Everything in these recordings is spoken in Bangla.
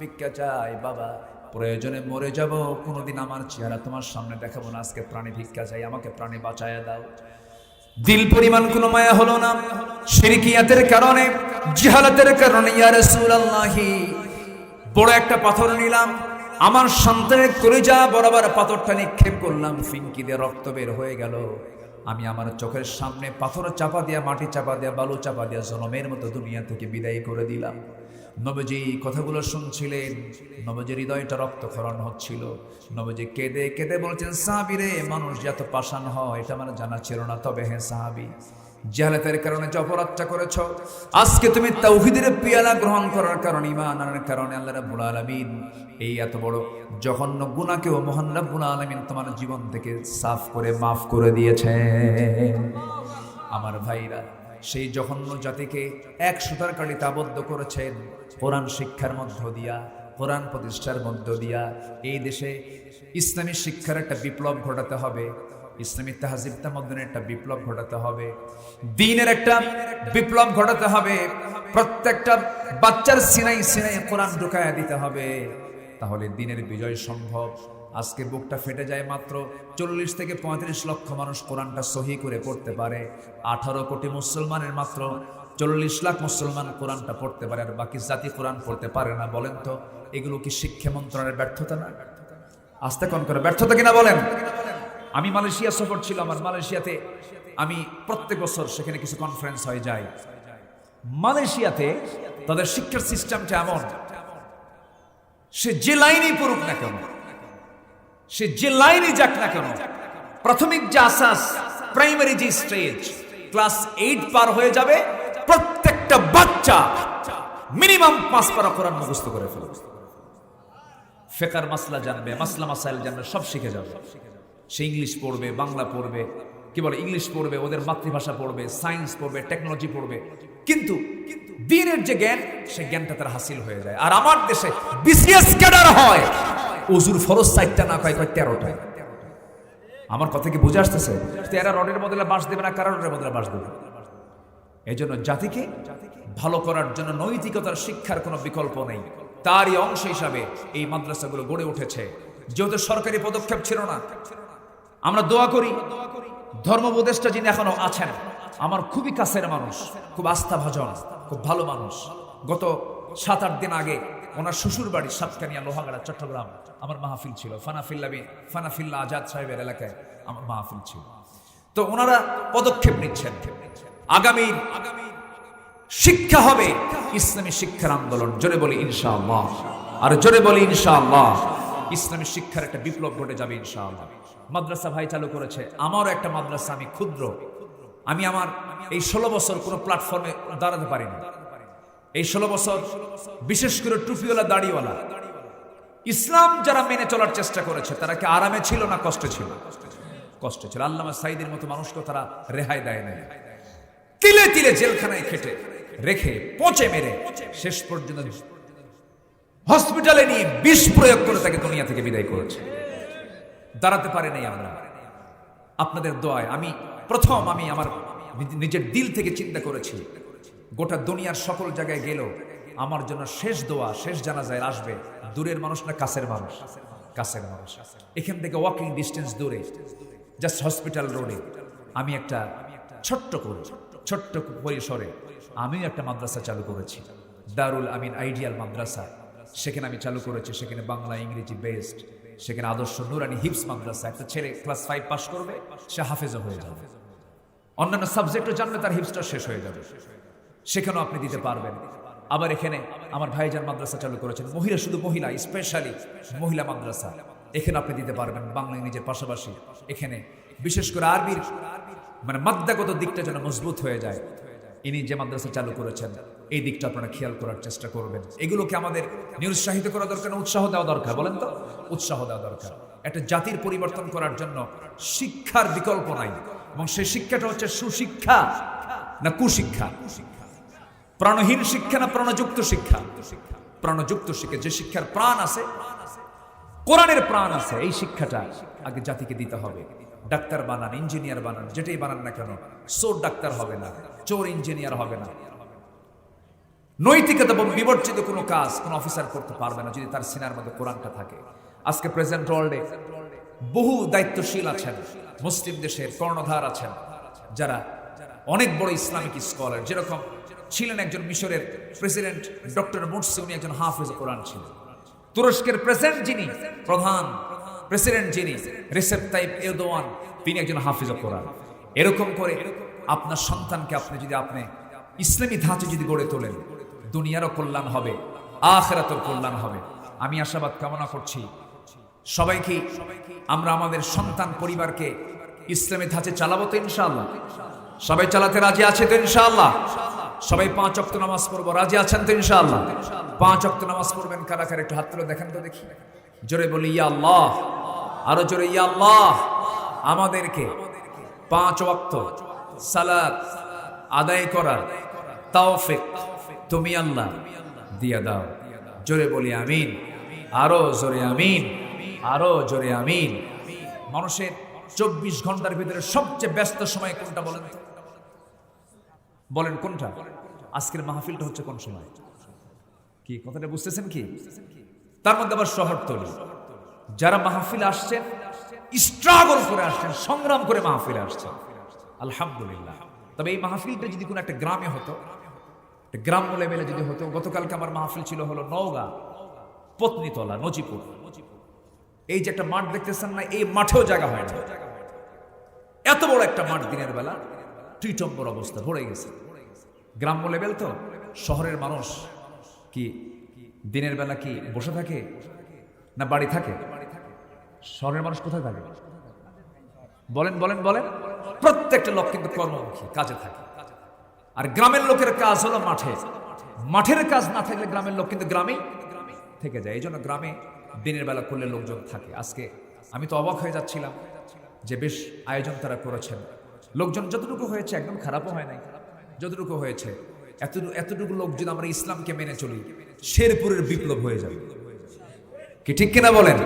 ভিক্ষা চাই বাবা, প্রয়োজনে মরে যাব, কোনোদিন আমার চেহারা তোমার সামনে দেখাবো না, আজকে প্রাণী ভিক্ষা চাই, আমাকে প্রাণী বাঁচায়া দাও। দিল পরিমাণ কোনো মায়া হলো না, শিরকিয়াতের কারণে, জিহালাতের কারণে। ইয়া রাসূলুল্লাহ, বড় একটা পাথর নিলাম, আমার সন্তানের কলিজা বরাবর পাথরটা নিক্ষেপ করলাম, ফিনকি দিয়ে রক্ত বের হয়ে গেল। আমি আমার চোখের সামনে পাথর চাপা দিয়া, মাটি চাপা দিয়া, বালু চাপা দিয়া জনমের মতো দুনিয়া থেকে বিদায় করে দিলাম। নবীজি কথাগুলো শুনছিলেন, নবীজির হৃদয়টা রক্তক্ষরণ হচ্ছিল। নবীজি কেঁদে কেঁদে বলছেন, সাহাবী রে, মানুষ যত পাষাণ হয় এটা আমার জানা ছিল না। তবে হে সাহাবী, জাহালাতের কারণে যে অপরাধটা করেছ, আজকে তুমি তাওহীদের পিয়ালা গ্রহণ করার কারণে, ঈমান আনার কারণে আল্লাহ রাব্বুল আলামিন এই এত বড় জঘন্য গুনাহকেও মহান রাব্বুল আলামিন তোমার জীবন থেকে সাফ করে মাফ করে দিয়েছেন। আমার ভাইরা, সেই জঘন্য জাতিকে এক সুতার কাঠিতে আবদ্ধ করেছেন কোরআন শিক্ষার মধ্য দিয়া, কোরআন প্রতিষ্ঠার মধ্য দিয়া। এই দেশে ইসলামী শিক্ষার একটা বিপ্লব ঘটাতে হবে, ইসলামী তাহজিব তামাদ্দুনের একটা বিপ্লব ঘটাতে হবে, দ্বীনের একটা বিপ্লব ঘটাতে হবে। প্রত্যেকটা বাচ্চার সিনাই সিনাই কোরআন ঢুকায়া দিতে হবে, তাহলে দ্বীনের বিজয় সম্ভব। আজকে বুকটা ফেটে যায়, মাত্র 40 থেকে 35 লক্ষ মানুষ কোরআনটা সহি করে পড়তে পারে। 18 কোটি মুসলমানের মাত্র 40 লাখ মুসলমান কোরআনটা পড়তে পারে, আর বাকি জাতি কোরআন পড়তে পারে না। বলেন তো, এগুলো কি শিক্ষা মন্ত্রণালয়ের ব্যর্থতা না? আস্তে কোন করে ব্যর্থতা কিনা বলেন? আমি মালয়েশিয়া সফর ছিল আমার, মালয়েশিয়াতে আমি প্রত্যেক বছর সেখানে কিছু কনফারেন্স হয়ে যায়। মালয়েশিয়াতে তাদের শিক্ষার সিস্টেমটা এমন, সে যে লাইনই পড়ুক না কেন, সে যে লাইনই যাক না কেন, প্রাথমিক যে আসাস, প্রাইমারি যে স্টেজ, ক্লাস 8 পার হয়ে যাবে, প্রত্যেকটা বাচ্চা মিনিমাম 5 পারা কোরআন মুখস্থ করে ফেলবে। ফিকহের মাসলা জানবে, মাসলা মাসাইল জানবে, সব শিখে যাবে। সে ইংলিশ পড়বে, বাংলা পড়বে, কি বলে ইংলিশ পড়বে, ওদের মাতৃভাষা পড়বে, সায়েন্স পড়বে, টেকনোলজি পড়বে, কিন্তু দ্বীনের যে জ্ঞান, সে জ্ঞানটা তার হাসিল হয়ে যায়। আর আমার দেশে বিসিএস ক্যাডার হয়, ওযুর ফরজ 4টা না, কয় 13টা। আমার কথা কি বুঝে আসতেছে? 13 রডের বদলে বাঁশ দেবে না, কারো রডের বদলে বাঁশ দেবে। এই জন্য জাতিকে ভালো করার জন্য নৈতিকতার শিক্ষার কোনো বিকল্প নেই। তারই অংশ হিসাবে এই মাদ্রাসাগুলো গড়ে উঠেছে। যেহেতু সরকারি পদক্ষেপ ছিল না, আমরা দোয়া করি ধর্ম উপদেষ্টা যিনি এখনো আছেন, আমার খুবই কাছের মানুষ, খুব আস্থাভাজন, খুব ভালো মানুষ। গত 7-8 দিন আগে ওনার শ্বশুর বাড়ি সাতকানিয়া, লোহাগাড়া, চট্টগ্রাম আমার মাহফিল ছিল। ফানাফিল্লা আজাদ সাহেবের এলাকায় আমার মাহফিল ছিল। তো ওনারা পদক্ষেপ নিচ্ছেন, আগামী শিক্ষা হবে ইসলামী শিক্ষার আন্দোলন। জোরে বলি ইনশাআল্লাহ, আর জোরে বলি ইনশাআল্লাহ। ইসলামী শিক্ষার একটা বিপ্লব ঘটে যাবে ইনশাআল্লাহ। মাদ্রাসা ভাই চালু করেছে, আমারও একটা মাদ্রাসা, আমি ক্ষুদ্র, আমি আমার এই 16 বছর কোনো প্ল্যাটফর্মে দাঁড়াতে পারিনি। এই 16 বছর বিশেষ করে টুপিওয়ালা, দাড়িওয়ালা ইসলাম যারা মেনে চলার চেষ্টা করেছে, তারা কি আরামে ছিল না কষ্টে ছিল? কষ্টে ছিল। আল্লামা সাঈদীর মতো মানুষকে তারা রেহাই দেয় নাই, তিলে তিলে জেলখানায় খেটে রেখে, পচে মেরে শেষ পর্যন্ত হসপিটালে নিয়ে বিষ প্রয়োগ করে তাকে দুনিয়া থেকে বিদায় করেছে। দাঁড়াতে পারে নাই আমরা। আপনাদের দোয়ায় আমি আমার নিজের দিল থেকে চিন্তা করেছি, গোটা দুনিয়ার সকল জায়গায় গেল আমার জন্য শেষ দোয়া, শেষ জানাজায় আসবে দূরের মানুষ না কাছের মানুষ? কাছের মানুষ। এখান থেকে ওয়াকিং ডিস্টেন্স দূরে, জাস্ট হসপিটাল রোডে আমি একটা ছোট্ট পরিসরে আমি একটা মাদ্রাসা চালু করেছি, দারুল আমিন আইডিয়াল মাদ্রাসা। সেখানে আমি চালু করেছি, সেখানে বাংলা ইংরেজি বেস্ট, সেখানে আদর্শ নুরানি হিফজ মাদ্রাসা। একটা ছেলে ক্লাস 5 পাস করবে, সে হাফেজও হয়ে যাবে, অন্যান্য সাবজেক্টও জানবে, তার হিফজটা শেষ হয়ে যাবে। সেখানেও আপনি দিতে পারবেন। আবার এখানে আমার ভাইজান মাদ্রাসা চালু করেছেন, মহিলা, শুধু মহিলা, স্পেশালি মহিলা মাদ্রাসা। এখানে আপনি দিতে পারবেন বাংলা ইংরেজির পাশাপাশি। এখানে বিশেষ করে আরবির মানে মাদ্রাগত দিকটা যেন মজবুত হয়ে যায়। ইনি যে মাদ্রাসা চালু করেছেন, এই দিকটা আপনারা খেয়াল করার চেষ্টা করবেন। এগুলোকে আমাদের নিরুৎসাহিত করা দরকার না, উৎসাহ দেওয়া দরকার। বলেন তো, উৎসাহ দেওয়া দরকার। একটা জাতির পরিবর্তন করার জন্য শিক্ষার বিকল্প নাই, এবং সেই শিক্ষাটা হচ্ছে সুশিক্ষা না কুশিক্ষা, প্রাণহীন শিক্ষা না প্রাণযুক্ত শিক্ষা? প্রাণযুক্ত শিক্ষা, যে শিক্ষার প্রাণ আছে, কোরআনের প্রাণ আছে, এই শিক্ষাটা আগে জাতিকে দিতে হবে। ডাক্তার বানান, ইঞ্জিনিয়ার বানান, যেটাই বানান না কেন, চোর ডাক্তার হবে না, চোর ইঞ্জিনিয়ার হবে না, নৈতিকতা এবং বিবর্জিত কোনো কাজ কোনো অফিসার করতে পারবে না যদি তার সিনার মধ্যে কোরআনটা থাকে। আজকে প্রেজেন্ট ওয়ার্ল্ডে বহু দায়িত্বশীল আছেন, মুসলিম দেশের কর্ণধার আছেন, যারা অনেক বড় ইসলামিক স্কলার। যেরকম ছিলেন একজন মিশরের প্রেসিডেন্ট ডক্টর মুরসি, উনি একজন হাফেজ কোরআন ছিলেন। তুরস্কের প্রধান প্রেসিডেন্ট যিনি রিসেপ তাইপ এরদোয়ান, তিনি একজন হাফেজ কোরআন। এরকম করে আপনার সন্তানকে আপনি ইসলামী ধাঁচে যদি গড়ে তোলেন, দুনিয়ারও কল্যাণ হবে, আখিরাতের কল্যাণ হবে। আমি আশাবাদ কামনা করছি সবাইকে আমরা আমাদের সন্তান পরিবারকে ইসলামী ধাঁচে চালাবো তো ইনশাআল্লাহ। সবাই চালাতে রাজি আছে তো ইনশাআল্লাহ। সবাই 5 ওয়াক্ত নামাজ পড়বো, রাজি আছেন তো ইনশাআল্লাহ। 5 ওয়াক্ত নামাজ পড়বেন কারা কারা, একটু হাত তুলে দেখেন তো দেখি। জোরে বলি ইয়া আল্লাহ, আরো জোরে ইয়া আল্লাহ। আমাদেরকে 5 ওয়াক্ত সালাত আদায় করার তৌফিক তুমি আল্লাহ দিয়া দাও। জোরে বলি আমিন, আরো জোরে আমিন, আরো জোরে আমিন। মানুষের 24 ঘন্টার ভিতরে সবচেয়ে ব্যস্ত সময় কোনটা বলেন তো? বলেন কোনটা? আজকের মাহফিলটা হচ্ছে কোন সময়? কি কথাটা বুঝতেছেন কি? তার মধ্যে আবার শহরতলি যারা মাহফিল আসছেন, স্ট্রাগল করে আসছেন, সংগ্রাম করে মাহফিলে আসছেন, আলহামদুলিল্লাহ। তবে এই মাহফিলটা যদি কোনো একটা গ্রামে হতো, গ্রাম লেভেলে যদি হতো, গতকালকে আমার মাহফিল ছিল হলো নওগাঁ পত্নীতলা নজিপুর। এই যে একটা মাঠ দেখতেছেন না, এই মাঠেও জায়গা হয় না। এত বড় একটা মাঠ দিনের বেলা টুইটম্বর অবস্থা ভরে গেছে। গ্রাম্য লেভেল তো, শহরের মানুষ কি দিনের বেলা কি বসে থাকে না বাড়ি থাকে? শহরের মানুষ কোথায় থাকে? বলেন বলেন বলেন। প্রত্যেকটা লোক কিন্তু কর্মমুখী, কাজে থাকে। আর গ্রামের লোকের কাজ হলো মাঠে। মাঠের কাজ না থাকলে গ্রামের লোক কিন্তু গ্রামেই থেকে যায়। এই জন্য গ্রামে দিনের বেলা করলে লোকজন থাকে। আজকে আমি তো অবাক হয়ে যাচ্ছিলাম যে বেশ আয়োজন তারা করেছেন। লোকজন যতটুকু হয়েছে একদম খারাপও হয় নাই, যতটুকু হয়েছে এতটুকু লোক যদি আমরা ইসলামকে মেনে চলি, শেরপুরের বিপ্লব হয়ে যাবে। কি ঠিক কিনা বলেন?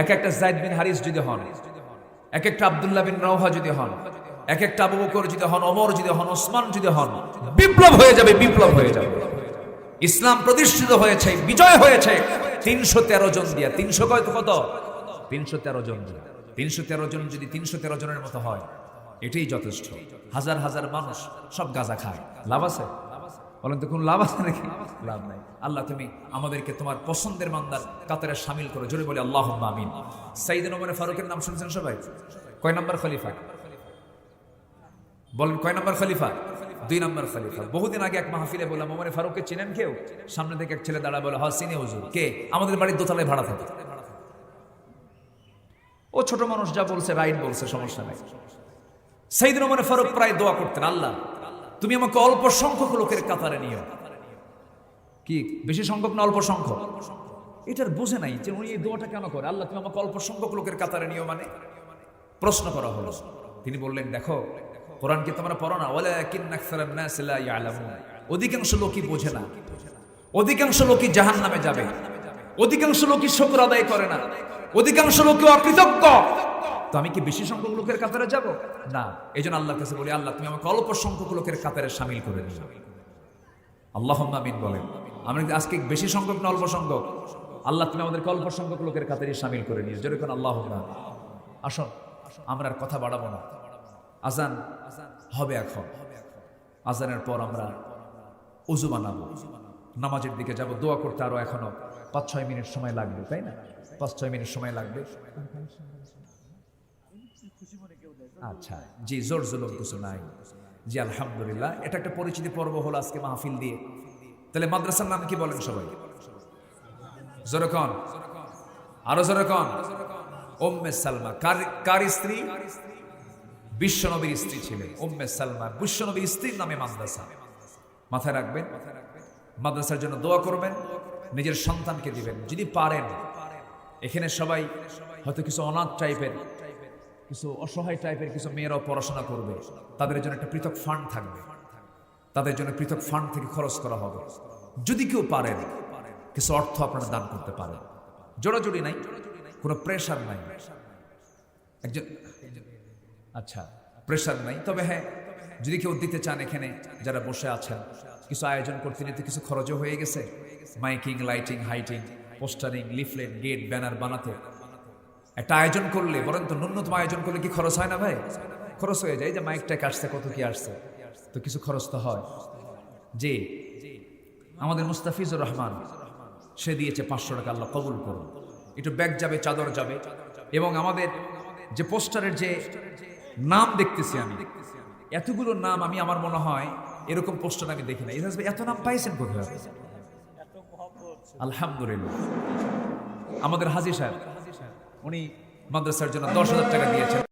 এক একটা যায়েদ বিন হারিস যদি হন, এক একটা আব্দুল্লাহ বিন রাওহা যদি হন, এক একটা আবু বকর যদি হন, ওমর যদি হন, ওসমান যদি হন, বিপ্লব হয়ে যাবে, বিপ্লব হয়ে যাবে। ইসলাম প্রতিষ্ঠিত হয়েছে, বিজয় হয়েছে 313 জন দিয়া। 300 কত? 313 জন দিয়া। 313 জন যদি 313 জনের মতো হয়, এটাই যথেষ্ট। হাজার হাজার মানুষ সব গাঁজা খায়, লাভ আছে? বলেন তো কোন লাভ আছে নাকি? লাভ নাই। আল্লাহ তুমি আমাদেরকে তোমার পছন্দের বান্দার কাতারে শামিল করো। জোরে বলি আল্লাহুম্মা আমিন। সাইয়েদনা ওমর ফারুকের নাম শুনছেন সবাই? কয় নম্বর খলিফা? বলেন কয় নম্বর খলিফা? 2 নম্বর খলিফা। বহুদিন আগে এক মাহফিলে বললাম, ওমর ফারুককে চিনেন কেউ? সামনে থেকে এক ছেলে দাঁড়া বলে, হ্যাঁ চিনি হুজুর। কে? আমাদের বাড়ির দোতলায় ভাড়া থাকে। ও ছোট মানুষ, যা বলছে রাইট বলছে, সমস্যা নাই। সাইয়েদনা ওমর ফারুক প্রায় দোয়া করতেন, আল্লাহ তুমি আমাকে অল্প সংখ্যক লোকের কাতারে নিও। কি বেশি সংখ্যক না অল্প সংখ্যক? এটার বুঝে নাই যে উনি এই দোয়াটা কেন করে। আল্লাহ তুমি আমাকে অল্প সংখ্যক লোকের কাতারে নিও মানে? প্রশ্ন করা হলো। তিনি বললেন, দেখো কোরআন কি তোমরা পড়ো না? ওয়ালাকিন্না আকসারান নাস লা ইয়ালামুন। অধিকাংশ লোকই বোঝে না, অধিকাংশ লোকই জাহান্নামে যাবে, অধিকাংশ লোকই শুকর আদায় করে না, অধিকাংশ লোকই অকৃতজ্ঞ। তো আমি কি বেশি সংখ্যক লোকের কাতারে যাব? না। এই জন্য আল্লাহর কাছে বলি, আল্লাহ তুমি আমাকে অল্প সংখ্যক লোকের কাতারে শামিল করে দিও। আল্লাহুম্মা আমিন বলেন। আমরা আজকে বেশি সংখ্যক না অল্প সংখ্যক? আল্লাহ তুমি আমাদেরকে অল্প সংখ্যক লোকের কাতারে শামিল করে নিও। যেরকম আল্লাহুম্মা। আসুন আমরা আর কথা বাড়াবো না, আজান হবে এখন। আজানের পর আমরা ওযু বানাবো, নামাজের দিকে যাব, দোয়া করতে আরো এখনো 5-6 মিনিট সময় লাগবে, তাই না? 5-6 মিনিট সময় লাগবে। আচ্ছা জি, জোর জুলুম কিছু নাই। জি আলহামদুলিল্লাহ। এটা একটা পরিচিতি পর্ব হলো আজকে মাহফিল দিয়ে। তাহলে মাদ্রাসার নাম কি বলেন সবাই? জোরে কোন, আরো জোরে কোন। উম্মে সালমা কার স্ত্রী? বিশ্বনবীর স্ত্রী ছিলেন উম্মে সালমা। বিশ্বনবীর স্ত্রীর নামে মাদ্রাসা। মাথায় রাখবেন, মাদ্রাসার জন্য দোয়া করবেন, নিজের সন্তানকে দিবেন যদি পারেন। এখানে সবাই হয়তো কিছু অনাথ টাইপের, কিছু অসহায় টাইপের কিছু মেয়েরাও পড়াশোনা করবে, তাদের জন্য একটা পৃথক ফান্ড থাকবে, তাদের জন্য পৃথক ফান্ড থেকে খরচ করা হবে। যদি কেউ পারেন কিছু অর্থ আপনারা দান করতে পারেন। জোড়াজুড়ি নাই, কোনো প্রেশার নাই, একজন আচ্ছা প্রেশার নাই। তবে হ্যাঁ, যদি কেউ দিতে চান, এখানে যারা বসে আছেন কিছু আয়োজন করতে নিতে কিছু খরচও হয়ে গেছে, মাইকিং, লাইটিং, হাইটিং, পোস্টারিং, লিফলেট, গেট, ব্যানার বানাতে একটা আয়োজন করলে, বরং তো ন্যূনতম আয়োজন করলে কি খরচ হয় না ভাই? খরচ হয়ে যায়। যে মাইকটা আসছে, কত কি আসছে, তো কিছু খরচ তো হয়। যে আমাদের মুস্তাফিজুর রহমান, সে দিয়েছে 500 টাকা, আল্লাহ কবুল করুন। একটু ব্যাগ যাবে, চাদর যাবে, এবং আমাদের যে পোস্টারের যে নাম দেখতেছি আমি, এতগুলো নাম, আমি আমার মনে হয় এরকম পোস্টার আমি দেখি না। এত নাম পাইছেন কোথায়? আলহামদুলিল্লাহ। আমাদের হাজী সাহেব, উনি মাদ্রাসার জন্য 10,000 টাকা দিয়েছেন।